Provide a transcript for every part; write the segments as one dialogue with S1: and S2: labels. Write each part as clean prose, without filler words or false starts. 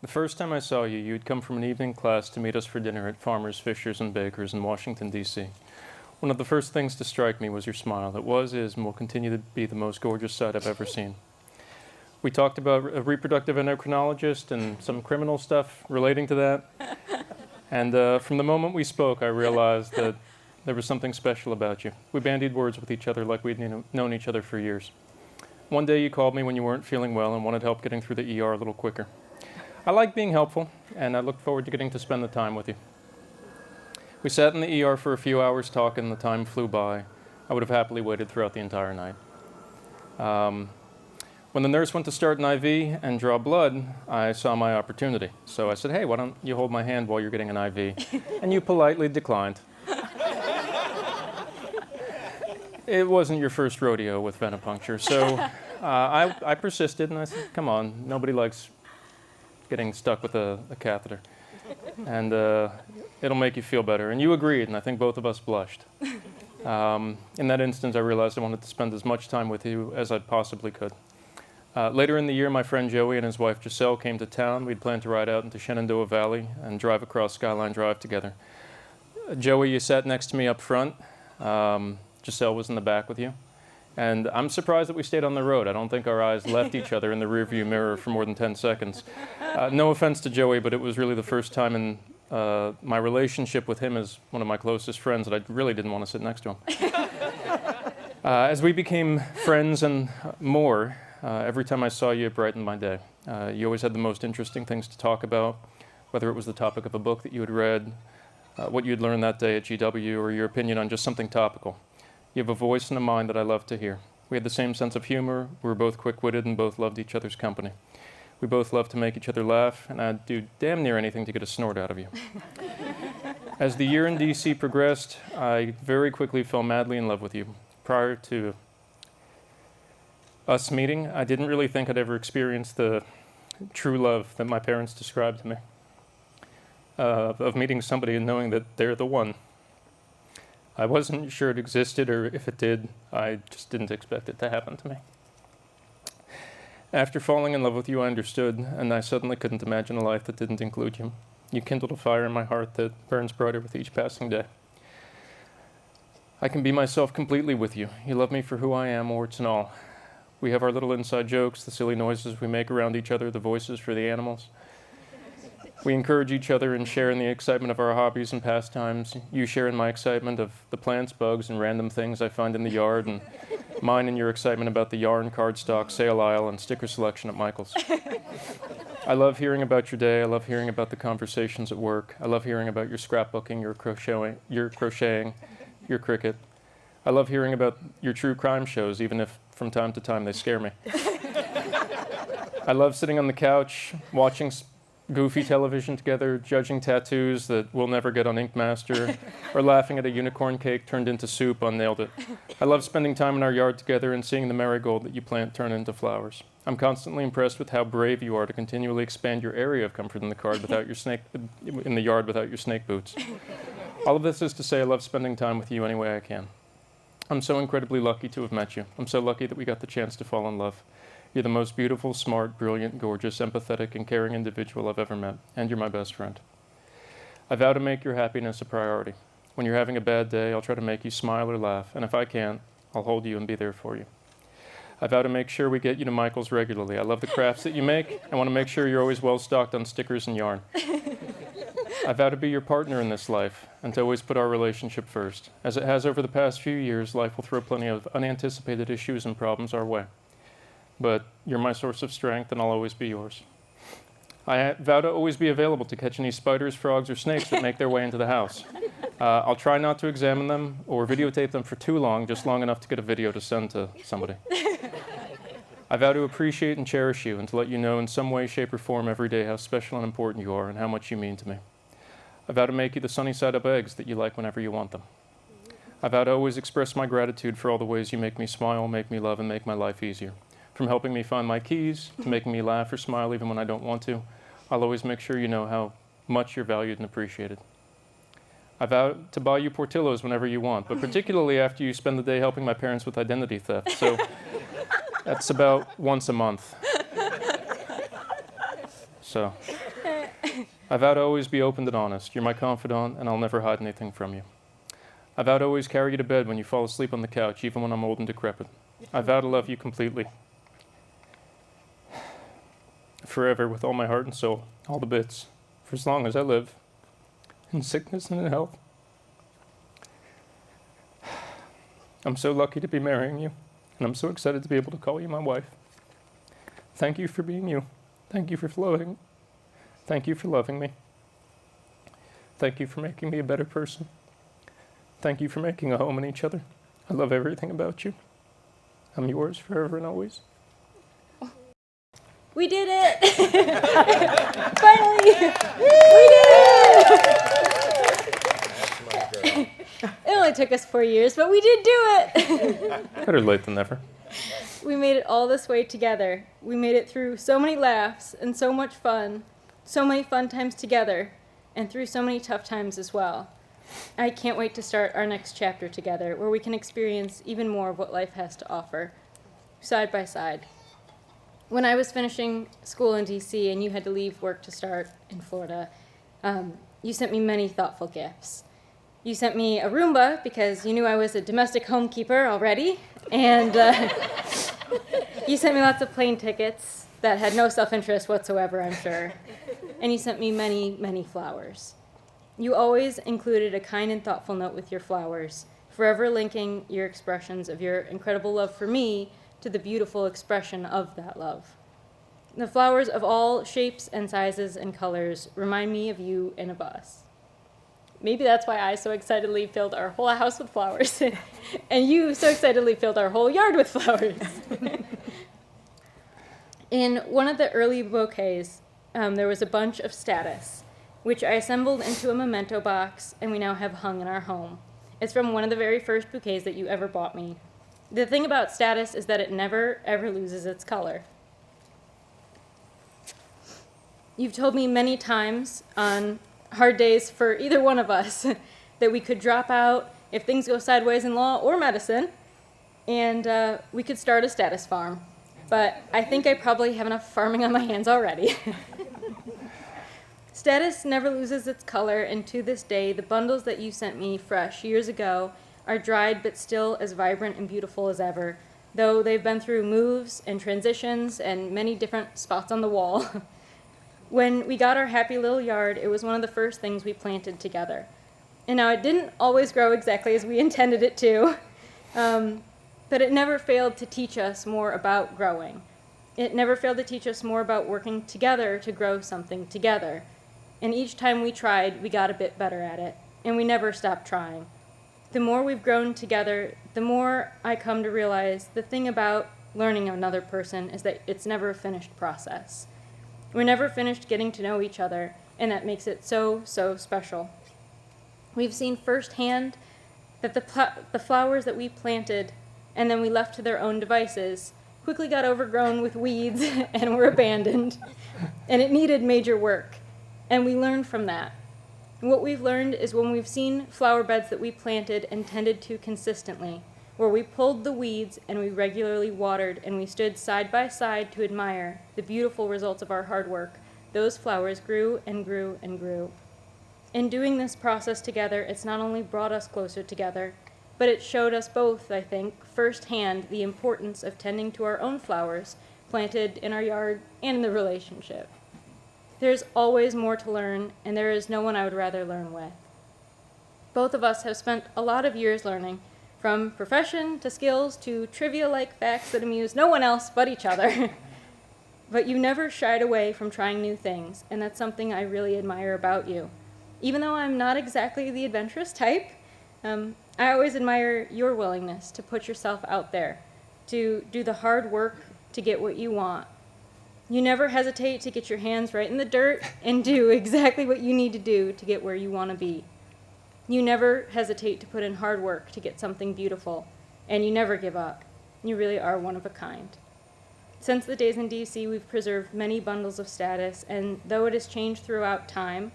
S1: The first time I saw you, you'd come from an evening class to meet us for dinner at Farmers, Fishers, and Bakers in Washington, D.C. One of the first things to strike me was your smile. It was, is, and will continue to be the most gorgeous sight I've ever seen. We talked about a reproductive endocrinologist and some criminal stuff relating to that. And from the moment we spoke, I realized that there was something special about you. We bandied words with each other like we'd known each other for years. One day you called me when you weren't feeling well and wanted help getting through the ER a little quicker. I like being helpful, and I look forward to getting to spend the time with you. We sat in the ER for a few hours talking, the time flew by. I would have happily waited throughout the entire night. When the nurse went to start an IV and draw blood, I saw my opportunity. So I said, hey, why don't you hold my hand while you're getting an IV? And you politely declined. It wasn't your first rodeo with venipuncture, so I persisted and I said, come on, nobody likes getting stuck with a catheter. And it'll make you feel better. And you agreed, and I think both of us blushed. In that instance, I realized I wanted to spend as much time with you as I possibly could. Later in the year, my friend Joey and his wife Giselle came to town. We'd planned to ride out into Shenandoah Valley and drive across Skyline Drive together. Joey, you sat next to me up front. Giselle was in the back with you. And I'm surprised that we stayed on the road. I don't think our eyes left each other in the rearview mirror for more than 10 seconds. No offense to Joey, but it was really the first time in my relationship with him as one of my closest friends that I really didn't want to sit next to him. As we became friends and more, every time I saw you, it brightened my day. You always had the most interesting things to talk about, whether it was the topic of a book that you had read, what you had learned that day at GW, or your opinion on just something topical. You have a voice and a mind that I love to hear. We had the same sense of humor, we were both quick-witted, and both loved each other's company. We both loved to make each other laugh, and I'd do damn near anything to get a snort out of you. As the year in D.C. progressed, I very quickly fell madly in love with you. Prior to us meeting, I didn't really think I'd ever experience the true love that my parents described to me, of meeting somebody and knowing that they're the one. I wasn't sure it existed, or if it did, I just didn't expect it to happen to me. After falling in love with you, I understood, and I suddenly couldn't imagine a life that didn't include you. You kindled a fire in my heart that burns brighter with each passing day. I can be myself completely with you. You love me for who I am, warts and all. We have our little inside jokes, the silly noises we make around each other, the voices for the animals. We encourage each other and share in the excitement of our hobbies and pastimes. You share in my excitement of the plants, bugs, and random things I find in the yard, and mine in your excitement about the yarn, cardstock, sale aisle, and sticker selection at Michael's. I love hearing about your day. I love hearing about the conversations at work. I love hearing about your scrapbooking, your crocheting, your cricket. I love hearing about your true crime shows, even if from time to time they scare me. I love sitting on the couch, watching goofy television together, judging tattoos that we'll never get on Ink Master, or laughing at a unicorn cake turned into soup on Nailed It. I love spending time in our yard together and seeing the marigold that you plant turn into flowers. I'm constantly impressed with how brave you are to continually expand your area of comfort in the yard without your snake boots. All of this is to say I love spending time with you any way I can. I'm so incredibly lucky to have met you. I'm so lucky that we got the chance to fall in love. You're the most beautiful, smart, brilliant, gorgeous, empathetic, and caring individual I've ever met, and you're my best friend. I vow to make your happiness a priority. When you're having a bad day, I'll try to make you smile or laugh, and if I can't, I'll hold you and be there for you. I vow to make sure we get you to Michael's regularly. I love the crafts that you make. I want to make sure you're always well-stocked on stickers and yarn. I vow to be your partner in this life, and to always put our relationship first. As it has over the past few years, life will throw plenty of unanticipated issues and problems our way. But you're my source of strength, and I'll always be yours. I vow to always be available to catch any spiders, frogs, or snakes that make their way into the house. I'll try not to examine them or videotape them for too long, just long enough to get a video to send to somebody. I vow to appreciate and cherish you, and to let you know in some way, shape, or form every day how special and important you are and how much you mean to me. I vow to make you the sunny side up eggs that you like whenever you want them. I vow to always express my gratitude for all the ways you make me smile, make me love, and make my life easier. From helping me find my keys, to making me laugh or smile even when I don't want to, I'll always make sure you know how much you're valued and appreciated. I vow to buy you Portillo's whenever you want, but particularly after you spend the day helping my parents with identity theft. So that's about once a month. So I vow to always be open and honest. You're my confidant, and I'll never hide anything from you. I vow to always carry you to bed when you fall asleep on the couch, even when I'm old and decrepit. I vow to love you completely. Forever, with all my heart and soul, all the bits, for as long as I live, in sickness and in health. I'm so lucky to be marrying you, and I'm so excited to be able to call you my wife. Thank you for being you. Thank you for flowing. Thank you for loving me. Thank you for making me a better person. Thank you for making a home in each other. I love everything about you. I'm yours forever and always.
S2: We did it! Finally! We did it! It only took us 4 years, but we did do it!
S1: Better late than never.
S2: We made it all this way together. We made it through so many laughs and so much fun, so many fun times together, and through so many tough times as well. I can't wait to start our next chapter together, where we can experience even more of what life has to offer, side by side. When I was finishing school in D.C. and you had to leave work to start in Florida, you sent me many thoughtful gifts. You sent me a Roomba because you knew I was a domestic homekeeper already, and you sent me lots of plane tickets that had no self-interest whatsoever, I'm sure. And you sent me many, many flowers. You always included a kind and thoughtful note with your flowers, forever linking your expressions of your incredible love for me to the beautiful expression of that love. The flowers of all shapes and sizes and colors remind me of you and of us. Maybe that's why I so excitedly filled our whole house with flowers, and you so excitedly filled our whole yard with flowers. In one of the early bouquets, there was a bunch of status, which I assembled into a memento box, and we now have hung in our home. It's from one of the very first bouquets that you ever bought me. The thing about status is that it never, ever loses its color. You've told me many times on hard days for either one of us that we could drop out if things go sideways in law or medicine, and we could start a status farm. But I think I probably have enough farming on my hands already. Status never loses its color, and to this day, the bundles that you sent me fresh years ago are dried but still as vibrant and beautiful as ever, though they've been through moves and transitions and many different spots on the wall. When we got our happy little yard, it was one of the first things we planted together. And now it didn't always grow exactly as we intended it to, but it never failed to teach us more about growing. It never failed to teach us more about working together to grow something together. And each time we tried, we got a bit better at it, and we never stopped trying. The more we've grown together, the more I come to realize the thing about learning another person is that it's never a finished process. We're never finished getting to know each other, and that makes it so, so special. We've seen firsthand that the flowers that we planted and then we left to their own devices quickly got overgrown with weeds and were abandoned, and it needed major work. And we learned from that. What we've learned is when we've seen flower beds that we planted and tended to consistently, where we pulled the weeds and we regularly watered and we stood side by side to admire the beautiful results of our hard work, those flowers grew and grew and grew. In doing this process together, it's not only brought us closer together, but it showed us both, I think, firsthand the importance of tending to our own flowers planted in our yard and in the relationship. There's always more to learn, and there is no one I would rather learn with. Both of us have spent a lot of years learning, from profession to skills to trivia-like facts that amuse no one else but each other. But you never shied away from trying new things, and that's something I really admire about you. Even though I'm not exactly the adventurous type, I always admire your willingness to put yourself out there, to do the hard work to get what you want. You never hesitate to get your hands right in the dirt and do exactly what you need to do to get where you want to be. You never hesitate to put in hard work to get something beautiful, and you never give up. You really are one of a kind. Since the days in D.C., we've preserved many bundles of status, and though it has changed throughout time,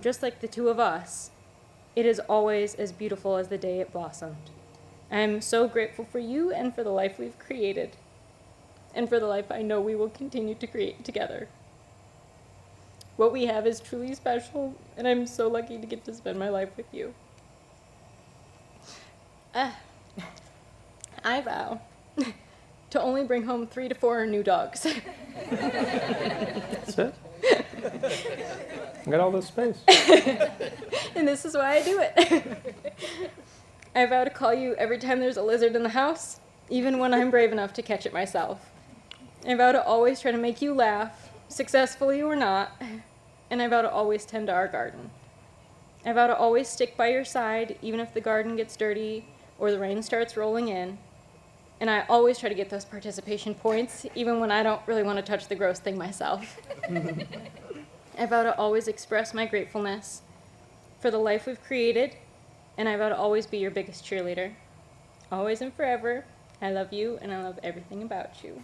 S2: just like the two of us, it is always as beautiful as the day it blossomed. I am so grateful for you and for the life we've created, and for the life I know we will continue to create together. What we have is truly special, and I'm so lucky to get to spend my life with you. I vow to only bring home 3 to 4 new dogs.
S1: That's it? I got all this space.
S2: And this is why I do it. I vow to call you every time there's a lizard in the house, even when I'm brave enough to catch it myself. I vow to always try to make you laugh, successfully or not, and I vow to always tend to our garden. I vow to always stick by your side, even if the garden gets dirty or the rain starts rolling in. And I always try to get those participation points, even when I don't really want to touch the gross thing myself. I vow to always express my gratefulness for the life we've created, and I vow to always be your biggest cheerleader. Always and forever, I love you, and I love everything about you.